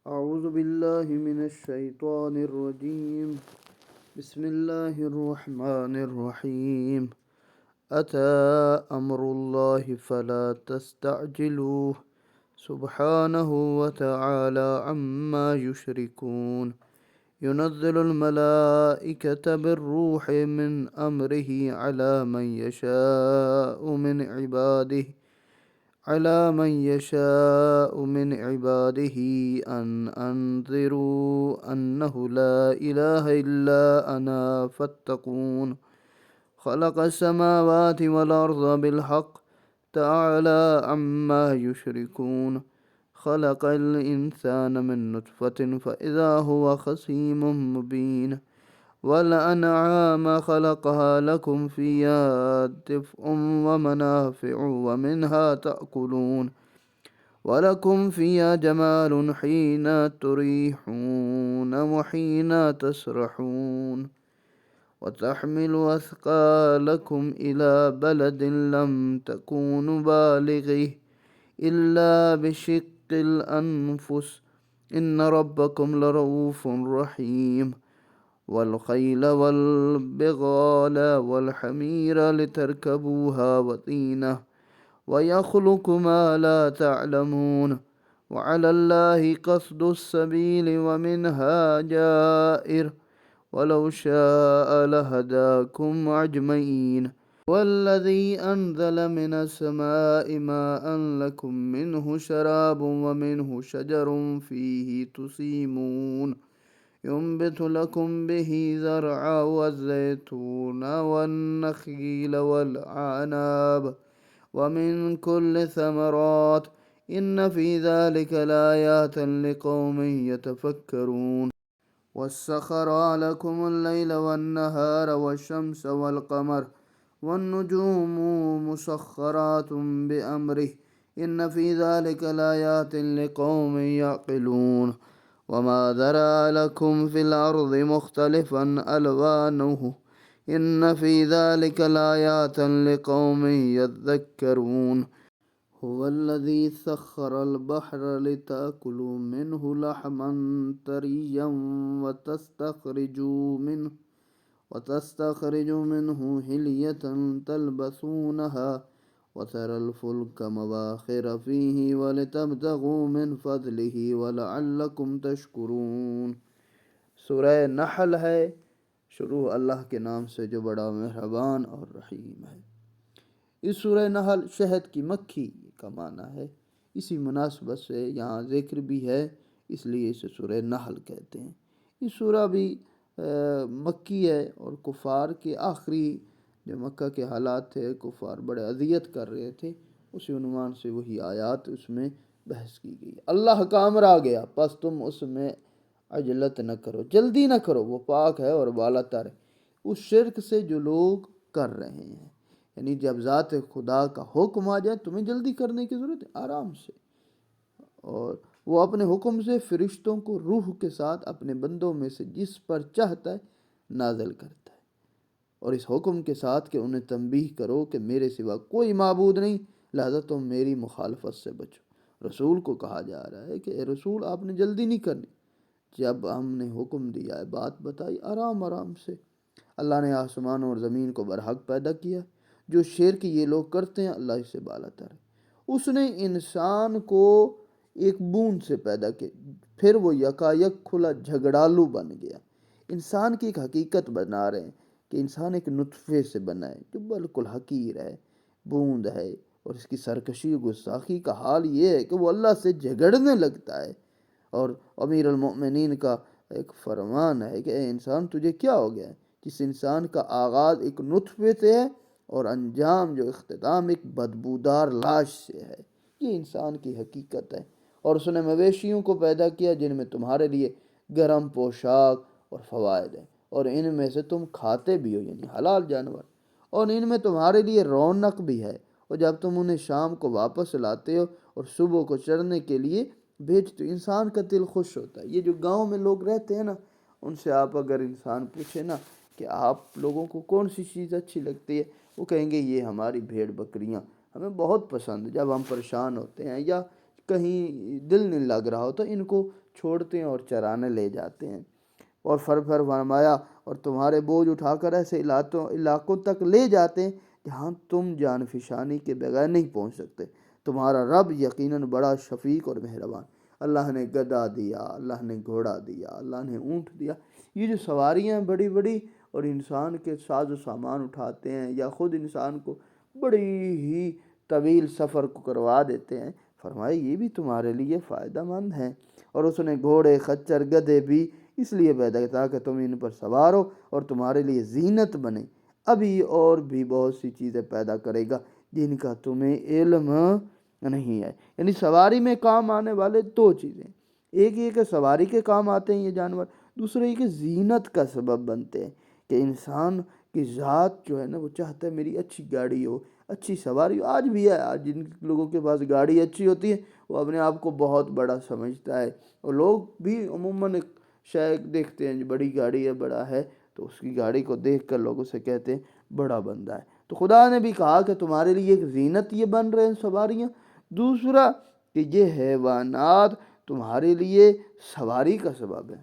أعوذ بالله من الشيطان الرجيم. بسم الله الرحمن الرحيم. أتى أمر الله فلا تستعجلوه سبحانه وتعالى عما يشركون. ينزل الملائكة بالروح من أمره على من يشاء من عباده أن أنذروا أنه لا إله إلا أنا فاتقون. خلق السماوات والأرض بالحق تعالى عما يشركون. خلق الإنسان من نطفة فإذا هو خصيم مبين. والأنعام خلقها لكم فيها دفء ومنافع ومنها تأكلون ولكم فيها جمال حين تريحون وحين تسرحون وتحمل أثقالكم إلى بلد لم تكونوا بالغيه إلا بشق الأنفس إن ربكم لرؤوف رحيم. والخيل والبغال والحمير لتركبوها وزينة ويخلق ما لا تعلمون. وعلى الله قصد السبيل ومنها جائر ولو شاء لهداكم أجمعين. والذي أنزل من السماء ماء لكم منه شراب ومنه شجر فيه تسيمون ينبت لكم به زرعا والزيتون والنخيل والأعناب ومن كل ثمرات إن في ذلك لآيات لقوم يتفكرون. وسخر لكم الليل والنهار والشمس والقمر والنجوم مسخرات بأمره إن في ذلك لآيات لقوم يعقلون. وما ذرأ لكم في الأرض مختلفا ألوانه إن في ذلك لآيات لقوم يذكرون. هو الذي سخر البحر لتأكلوا منه لحما طريا وتستخرجوا منه حلية تلبسونها وترى الفلك مواخر فيه ولتبتغوا من فضله ولعلكم تشکرون. سورہ نحل ہے. شروع اللہ کے نام سے جو بڑا مہربان اور رحیم ہے. اس سورہ نحل شہد کی مکھی کا معنی ہے. اسی مناسبت سے یہاں ذکر بھی ہے، اس لیے اسے سورہ نحل کہتے ہیں. یہ سورہ بھی مکی ہے اور کفار کے آخری جو مکہ کے حالات تھے، کفار بڑے اذیت کر رہے تھے، اسی عنوان سے وہی آیات اس میں بحث کی گئی. اللہ کا امر آ گیا، پس تم اس میں عجلت نہ کرو، جلدی نہ کرو. وہ پاک ہے اور بالا تر ہے اس شرک سے جو لوگ کر رہے ہیں. یعنی جب ذات خدا کا حکم آ جائے تمہیں جلدی کرنے کی ضرورت ہے، آرام سے. اور وہ اپنے حکم سے فرشتوں کو روح کے ساتھ اپنے بندوں میں سے جس پر چاہتا ہے نازل کرتا ہے، اور اس حکم کے ساتھ کہ انہیں تنبیہ کرو کہ میرے سوا کوئی معبود نہیں، لہذا تم میری مخالفت سے بچو. رسول کو کہا جا رہا ہے کہ اے رسول آپ نے جلدی نہیں کرنی. جب ہم نے حکم دیا ہے، بات بتائی، آرام آرام سے. اللہ نے آسمان اور زمین کو برحق پیدا کیا. جو شرک یہ لوگ کرتے ہیں اللہ اس سے بالا تر ہے. اس نے انسان کو ایک بوند سے پیدا کیا، پھر وہ یکایک کھلا جھگڑالو بن گیا. انسان کی ایک حقیقت بنا رہے ہیں کہ انسان ایک نطفے سے بنا ہے جو بالکل حقیر ہے، بوند ہے، اور اس کی سرکشی و گستاخی کا حال یہ ہے کہ وہ اللہ سے جھگڑنے لگتا ہے. اور امیر المؤمنین کا ایک فرمان ہے کہ اے انسان تجھے کیا ہو گیا ہے؟ جس انسان کا آغاز ایک نطفے سے ہے اور انجام جو اختتام ایک بدبودار لاش سے ہے. یہ انسان کی حقیقت ہے. اور اس نے مویشیوں کو پیدا کیا جن میں تمہارے لیے گرم پوشاک اور فوائد ہیں، اور ان میں سے تم کھاتے بھی ہو، یعنی حلال جانور، اور ان میں تمہارے لیے رونق بھی ہے. اور جب تم انہیں شام کو واپس لاتے ہو اور صبح کو چرنے کے لیے بھیجتے ہو، انسان کا دل خوش ہوتا ہے. یہ جو گاؤں میں لوگ رہتے ہیں نا، ان سے آپ اگر انسان پوچھے نا کہ آپ لوگوں کو کون سی چیز اچھی لگتی ہے، وہ کہیں گے یہ ہماری بھیڑ بکریاں ہمیں بہت پسند. جب ہم پریشان ہوتے ہیں یا کہیں دل نہیں لگ رہا ہوتا ان کو چھوڑتے ہیں اور چرانے لے جاتے ہیں۔ اور فرمایا اور تمہارے بوجھ اٹھا کر ایسے علاقوں تک لے جاتے ہیں جہاں تم جان فشانی کے بغیر نہیں پہنچ سکتے۔ تمہارا رب یقیناً بڑا شفیق اور مہربان۔ اللہ نے گدا دیا، اللہ نے گھوڑا دیا، اللہ نے اونٹ دیا۔ یہ جو سواریاں بڑی بڑی اور انسان کے ساز و سامان اٹھاتے ہیں یا خود انسان کو بڑی ہی طویل سفر کو کروا دیتے ہیں، فرمایا یہ بھی تمہارے لیے فائدہ مند ہیں۔ اور اس نے گھوڑے، خچر، گدھے بھی اس لیے پیدا کیا کہ تم ان پر سوار ہو اور تمہارے لیے زینت بنے۔ ابھی اور بھی بہت سی چیزیں پیدا کرے گا جن کا تمہیں علم نہیں ہے۔ یعنی سواری میں کام آنے والے دو چیزیں، ایک یہ کہ سواری کے کام آتے ہیں یہ جانور، دوسرا یہ کہ زینت کا سبب بنتے ہیں، کہ انسان کی ذات جو ہے نا وہ چاہتا ہے میری اچھی گاڑی ہو، اچھی سواری ہو۔ آج بھی ہے، آج جن لوگوں کے پاس گاڑی اچھی ہوتی ہے وہ اپنے آپ کو بہت بڑا سمجھتا ہے، اور لوگ بھی عموماً شاید دیکھتے ہیں جو بڑی گاڑی ہے، بڑا ہے، تو اس کی گاڑی کو دیکھ کر لوگ اسے کہتے ہیں بڑا بندہ ہے۔ تو خدا نے بھی کہا کہ تمہارے لیے ایک زینت یہ بن رہے ہیں سواریاں، دوسرا کہ یہ حیوانات تمہارے لیے سواری کا سبب ہے،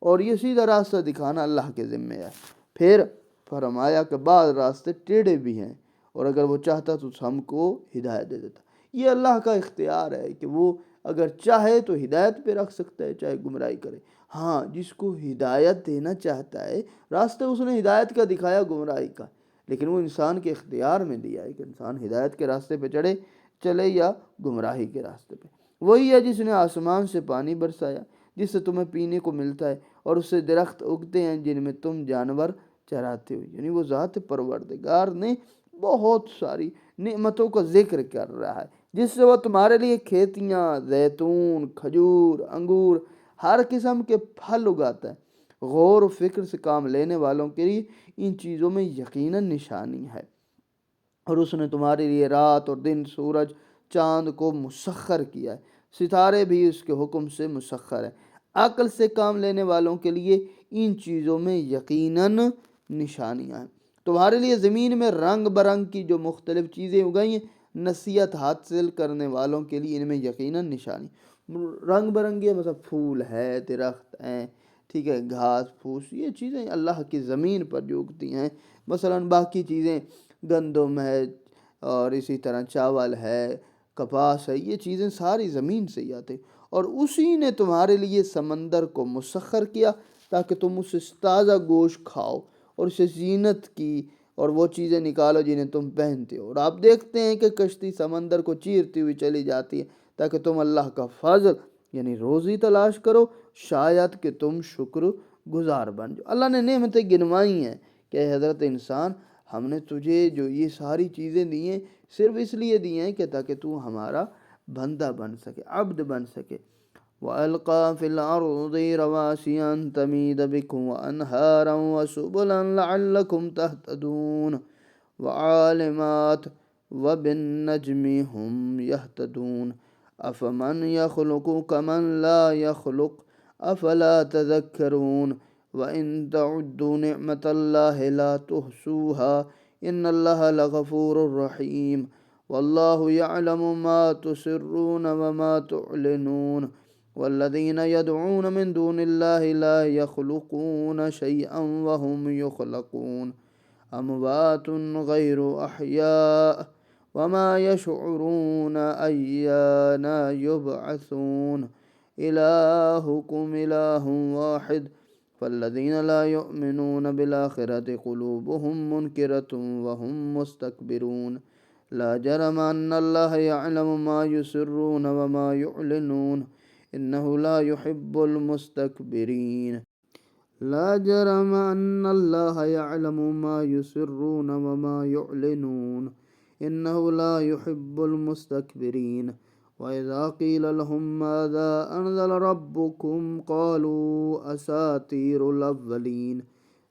اور یہ سیدھا راستہ دکھانا اللہ کے ذمہ ہے۔ پھر فرمایا کہ بعض راستے ٹیڑھے بھی ہیں، اور اگر وہ چاہتا تو ہم کو ہدایت دے دیتا۔ یہ اللہ کا اختیار ہے کہ وہ اگر چاہے تو ہدایت پہ رکھ سکتا ہے، چاہے گمراہی کرے۔ ہاں، جس کو ہدایت دینا چاہتا ہے، راستہ اس نے ہدایت کا دکھایا، گمراہی کا، لیکن وہ انسان کے اختیار میں دیا ہے کہ انسان ہدایت کے راستے پہ چلے یا گمراہی کے راستے پہ۔ وہی ہے جس نے آسمان سے پانی برسایا جس سے تمہیں پینے کو ملتا ہے، اور اس سے درخت اگتے ہیں جن میں تم جانور چراتے ہو۔ یعنی وہ ذات پروردگار نے بہت ساری نعمتوں کا ذکر کر رہا ہے جس سے وہ تمہارے لیے کھیتیاں، زیتون، کھجور، انگور، ہر قسم کے پھل اگاتا ہے۔ غور و فکر سے کام لینے والوں کے لیے ان چیزوں میں یقیناً نشانی ہے۔ اور اس نے تمہارے لیے رات اور دن، سورج، چاند کو مسخر کیا ہے، ستارے بھی اس کے حکم سے مسخر ہیں۔ عقل سے کام لینے والوں کے لیے ان چیزوں میں یقیناً نشانیاں ہیں۔ تمہارے لیے زمین میں رنگ برنگ کی جو مختلف چیزیں اگائی ہیں، نصیحت حاصل کرنے والوں کے لیے ان میں یقیناً نشانی۔ رنگ برنگے مطلب پھول ہے، درخت ہیں، ٹھیک ہے، گھاس پھوس، یہ چیزیں اللہ کی زمین پر جو اگتی ہیں۔ مثلاً باقی چیزیں گندم ہے، اور اسی طرح چاول ہے، کپاس ہے، یہ چیزیں ساری زمین سے ہی آتی، اور اسی نے تمہارے لیے سمندر کو مسخر کیا تاکہ تم اس سے تازہ گوشت کھاؤ اور اسے زینت کی اور وہ چیزیں نکالو جنہیں تم پہنتے ہو۔ اور آپ دیکھتے ہیں کہ کشتی سمندر کو چیرتی ہوئی چلی جاتی ہے تاکہ تم اللہ کا فضل یعنی روزی تلاش کرو، شاید کہ تم شکر گزار بن جاؤ۔ اللہ نے نعمتیں گنوائی ہیں کہ حضرت انسان ہم نے تجھے جو یہ ساری چیزیں دی ہیں صرف اس لیے دی ہیں کہ تاکہ تو ہمارا بندہ بن سکے، عبد بن سکے۔ وَأَلْقَى فِي الْأَرْضِ رَوَاسِيَ أَن تَمِيدَ بِكُمْ وَأَنْهَارًا وَسُبُلًا لَعَلَّكُمْ تَهْتَدُونَ وَعَالِمَاتٍ وَبِالنَّجْمِ هُمْ يَهْتَدُونَ أَفَمَنْ يَخْلُقُ كَمَنْ لَا يَخْلُقُ أَفَلَا تَذَكَّرُونَ وَإِن تَعُدُّوا نِعْمَةَ اللَّهِ لَا تُحْصُوهَا إِنَّ اللَّهَ لَغَفُورٌ رَحِيمٌ وَاللَّهُ يَعْلَمُ مَا تُسِرُّونَ وَمَا تُعْلِنُونَ وَالَّذِينَ يَدْعُونَ مِن دُونِ اللَّهِ لَا يَخْلُقُونَ شَيْئًا وَهُمْ يُخْلَقُونَ أَمْوَاتٌ غَيْرُ أَحْيَاءٍ وَمَا يَشْعُرُونَ أَيَّانَ يُبْعَثُونَ إِلَٰهُكُمْ إِلَٰهٌ وَاحِدٌ فَالَّذِينَ لَا يُؤْمِنُونَ بِالْآخِرَةِ قُلُوبُهُم مُّنكِرَةٌ وَهُم مُّسْتَكْبِرُونَ لا جرم أن الله يعلم ما يسرون وما يعلنون إنه لا يحب المستكبرين لا جرم أن الله يعلم ما يسرون وما يعلنون إنه لا يحب المستكبرين وإذا قيل لهم ماذا أنزل ربكم قالوا أساطير الأولين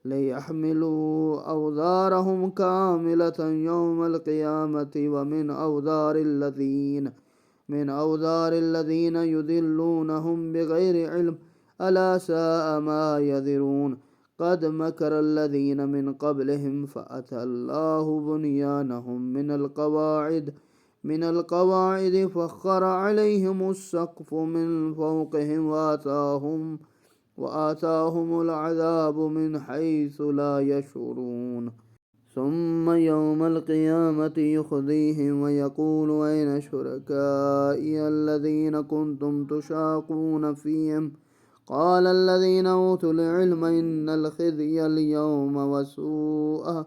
ليحملوا أوزارهم كاملة يوم القيامة من أوزار الذين يضلونهم بغير علم ألا ساء ما يذرون قد مكر الذين من قبلهم فأتى الله بنيانهم من القواعد من القواعد فخر عليهم السقف من فوقهم وآتاهم العذاب من حيث لا يشعرون ثم يوم القيامة يخزيهم ويقول أين شركائي الذين كنتم تشاقون فيهم قال الذين أوتوا العلم إن الخزي اليوم والسوء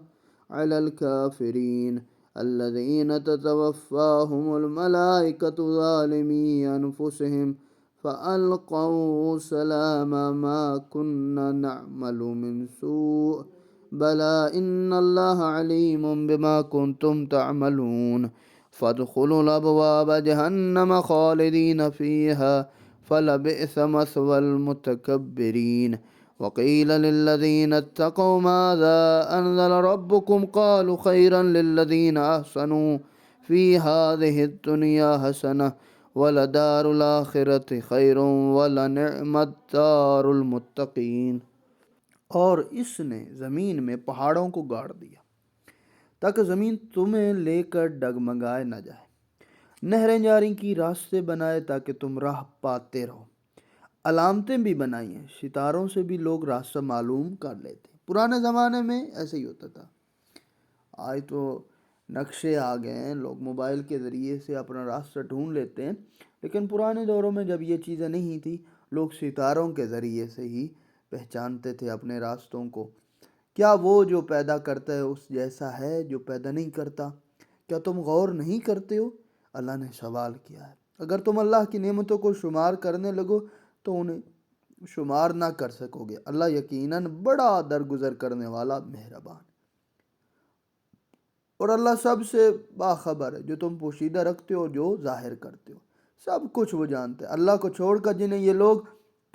على الكافرين الذين تتوفاهم الملائكة ظالمي أنفسهم فألقوا سلام ما كنا نعمل من سوء بلى إن الله عليم بما كنتم تعملون فادخلوا الأبواب جهنم خالدين فيها فلبئس مثوى المتكبرين وقيل للذين اتقوا ماذا أنزل ربكم قالوا خيرا للذين أحسنوا في هذه الدنيا حسنة ولدار الآخرة خير ولنعم دار المتقين۔ اور اس نے زمین میں پہاڑوں کو گاڑ دیا تاکہ زمین تمہیں لے کر ڈگمگائے نہ جائے، نہریں جاری کی، راستے بنائے تاکہ تم راہ پاتے رہو، علامتیں بھی بنائی ہیں، ستاروں سے بھی لوگ راستہ معلوم کر لیتے ہیں۔ پرانے زمانے میں ایسے ہی ہوتا تھا، آج تو نقشے آ گئے ہیں، لوگ موبائل کے ذریعے سے اپنا راستہ ڈھونڈ لیتے ہیں، لیکن پرانے دوروں میں جب یہ چیزیں نہیں تھی، لوگ ستاروں کے ذریعے سے ہی پہچانتے تھے اپنے راستوں کو۔ کیا وہ جو پیدا کرتا ہے اس جیسا ہے جو پیدا نہیں کرتا؟ کیا تم غور نہیں کرتے ہو؟ اللہ نے سوال کیا ہے۔ اگر تم اللہ کی نعمتوں کو شمار کرنے لگو تو انہیں شمار نہ کر سکو گے۔ اللہ یقیناً بڑا درگزر کرنے والا مہربان، اور اللہ سب سے باخبر ہے، جو تم پوشیدہ رکھتے ہو جو ظاہر کرتے ہو، سب کچھ وہ جانتے ہیں۔ اللہ کو چھوڑ کر جنہیں یہ لوگ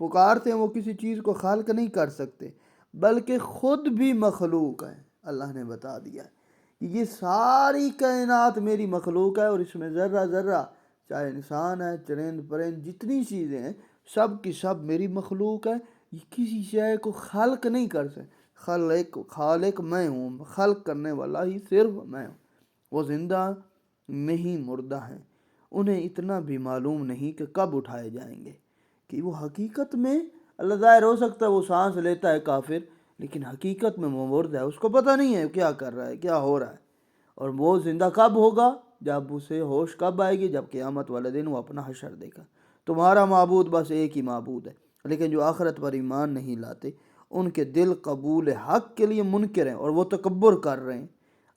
پکارتے ہیں وہ کسی چیز کو خالق نہیں کر سکتے، بلکہ خود بھی مخلوق ہیں۔ اللہ نے بتا دیا ہے کہ یہ ساری کائنات میری مخلوق ہے، اور اس میں ذرہ ذرہ، چاہے انسان ہے، چرند پرند، جتنی چیزیں ہیں، سب کی سب میری مخلوق ہے۔ یہ کسی شے کو خلق نہیں کر سکتے۔ خالق میں ہوں، خلق کرنے والا ہی صرف میں ہوں۔ وہ زندہ میں ہی مردہ ہیں، انہیں اتنا بھی معلوم نہیں کہ کب اٹھائے جائیں گے۔ کہ وہ حقیقت میں، اللہ ظاہر ہو سکتا ہے وہ سانس لیتا ہے کافر، لیکن حقیقت میں وہ مرد ہے، اس کو پتہ نہیں ہے کیا کر رہا ہے، کیا ہو رہا ہے۔ اور وہ زندہ کب ہوگا؟ جب اسے ہوش کب آئے گی؟ جب قیامت والے دن وہ اپنا حشر دے گا۔ تمہارا معبود بس ایک ہی معبود ہے، لیکن جو آخرت پر ایمان نہیں لاتے ان کے دل قبول حق کے لیے منکر ہیں، اور وہ تکبر کر رہے ہیں۔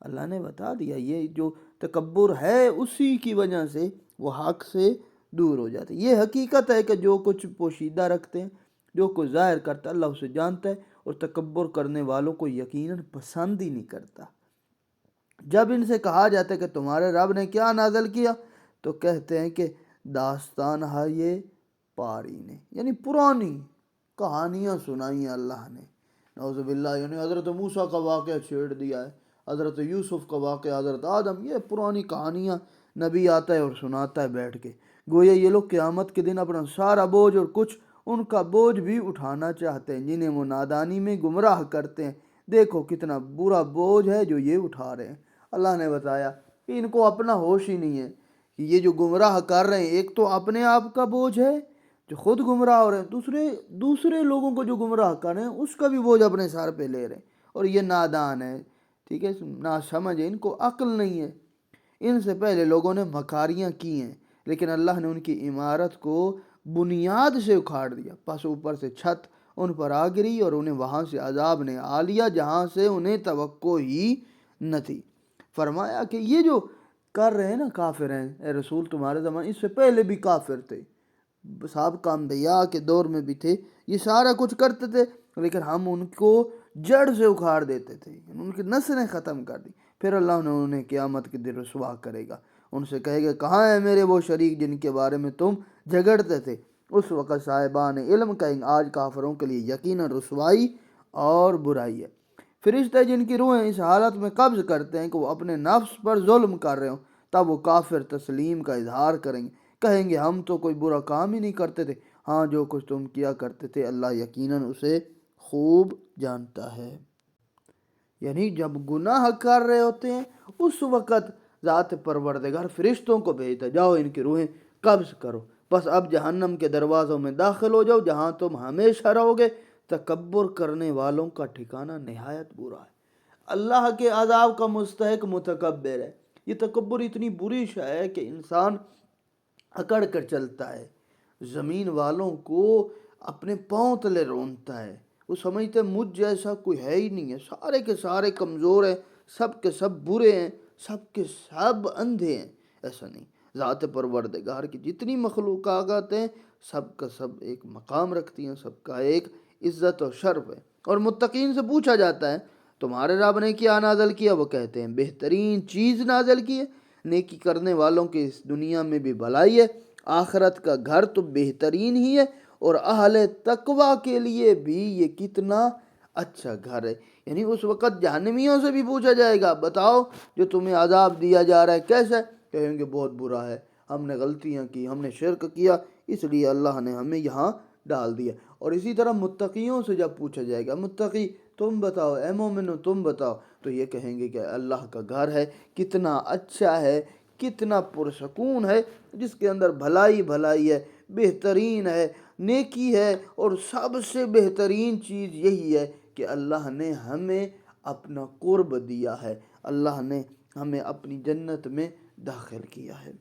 اللہ نے بتا دیا یہ جو تکبر ہے اسی کی وجہ سے وہ حق سے دور ہو جاتے۔ یہ حقیقت ہے کہ جو کچھ پوشیدہ رکھتے ہیں، جو کچھ ظاہر کرتا ہے، اللہ اسے جانتا ہے، اور تکبر کرنے والوں کو یقیناً پسند ہی نہیں کرتا۔ جب ان سے کہا جاتا ہے کہ تمہارے رب نے کیا نازل کیا، تو کہتے ہیں کہ داستان ہے یہ پاری نے، یعنی پرانی کہانیاں سنائی ہیں اللہ نے۔ نعوذ باللہ، یعنی حضرت موسیٰ کا واقعہ چھیڑ دیا ہے، حضرت یوسف کا واقعہ، حضرت آدم، یہ پرانی کہانیاں نبی آتا ہے اور سناتا ہے بیٹھ کے۔ گویا یہ لوگ قیامت کے دن اپنا سارا بوجھ اور کچھ ان کا بوجھ بھی اٹھانا چاہتے ہیں جنہیں وہ نادانی میں گمراہ کرتے ہیں۔ دیکھو کتنا برا بوجھ ہے جو یہ اٹھا رہے ہیں۔ اللہ نے بتایا کہ ان کو اپنا ہوش ہی نہیں ہے کہ یہ جو گمراہ کر رہے ہیں، ایک تو اپنے آپ کا بوجھ ہے جو خود گمراہ ہو رہے ہیں، دوسرے لوگوں کو جو گمراہ کر رہے ہیں اس کا بھی بوجھ اپنے سر پہ لے رہے ہیں، اور یہ نادان ہے، ٹھیک ہے، نا سمجھ ہے، ان کو عقل نہیں ہے۔ ان سے پہلے لوگوں نے مکاریاں کی ہیں، لیکن اللہ نے ان کی عمارت کو بنیاد سے اکھاڑ دیا، پس اوپر سے چھت ان پر آ گری اور انہیں وہاں سے عذاب نے آ لیا جہاں سے انہیں توقع ہی نہ تھی۔ فرمایا کہ یہ جو کر رہے ہیں نا کافر ہیں، اے رسول تمہارے زمانے، اس سے پہلے بھی کافر تھے، سابقہ انبیاء کے دور میں بھی تھے، یہ سارا کچھ کرتے تھے، لیکن ہم ان کو جڑ سے اکھاڑ دیتے تھے، ان کی نسلیں ختم کر دی۔ پھر اللہ نے انہیں قیامت کے دن رسوا کرے گا، ان سے کہے گا کہاں ہیں میرے وہ شریک جن کے بارے میں تم جھگڑتے تھے؟ اس وقت صاحبان علم کہیں گے آج کافروں کے لیے یقیناً رسوائی اور برائی ہے۔ فرشتے جن کی روحیں اس حالت میں قبض کرتے ہیں کہ وہ اپنے نفس پر ظلم کر رہے ہوں، تب وہ کافر تسلیم کا اظہار کریں گے، کہیں گے ہم تو کوئی برا کام ہی نہیں کرتے تھے، ہاں جو کچھ تم کیا کرتے تھے اللہ یقیناً اسے خوب جانتا ہے۔ یعنی جب گناہ کر رہے ہوتے ہیں اس وقت ذات پروردگار فرشتوں کو بھیجتا، جاؤ ان کی روحیں قبض کرو، بس اب جہنم کے دروازوں میں داخل ہو جاؤ جہاں تم ہمیشہ رہو گے۔ تکبر کرنے والوں کا ٹھکانہ نہایت برا ہے۔ اللہ کے عذاب کا مستحق متکبر ہے۔ یہ تکبر اتنی بری شے ہے کہ انسان اکڑ کر چلتا ہے، زمین والوں کو اپنے پاؤں تلے رونتا ہے۔ وہ سمجھتے ہیں مجھ جیسا کوئی ہے ہی نہیں ہے، سارے کے سارے کمزور ہیں، سب کے سب برے ہیں، سب کے سب اندھے ہیں۔ ایسا نہیں، ذات پروردگار کی جتنی مخلوقات ہیں سب کا سب ایک مقام رکھتی ہیں، سب کا ایک عزت و شرف ہے۔ اور متقین سے پوچھا جاتا ہے تمہارے رب نے کیا نازل کیا؟ وہ کہتے ہیں بہترین چیز نازل کی ہے، نیکی کرنے والوں کے اس دنیا میں بھی بھلائی ہے، آخرت کا گھر تو بہترین ہی ہے، اور اہل تقوی کے لیے بھی یہ کتنا اچھا گھر ہے۔ یعنی اس وقت جہنمیوں سے بھی پوچھا جائے گا بتاؤ جو تمہیں عذاب دیا جا رہا ہے کیسا ہے؟ کہیں گے بہت برا ہے، ہم نے غلطیاں کی، ہم نے شرک کیا، اس لیے اللہ نے ہمیں یہاں ڈال دیا۔ اور اسی طرح متقیوں سے جب پوچھا جائے گا متقی تم بتاؤ، اے مومنو تم بتاؤ، تو یہ کہیں گے کہ اللہ کا گھر ہے، کتنا اچھا ہے، کتنا پرسکون ہے، جس کے اندر بھلائی بھلائی ہے، بہترین ہے، نیکی ہے، اور سب سے بہترین چیز یہی ہے کہ اللہ نے ہمیں اپنا قرب دیا ہے، اللہ نے ہمیں اپنی جنت میں داخل کیا ہے۔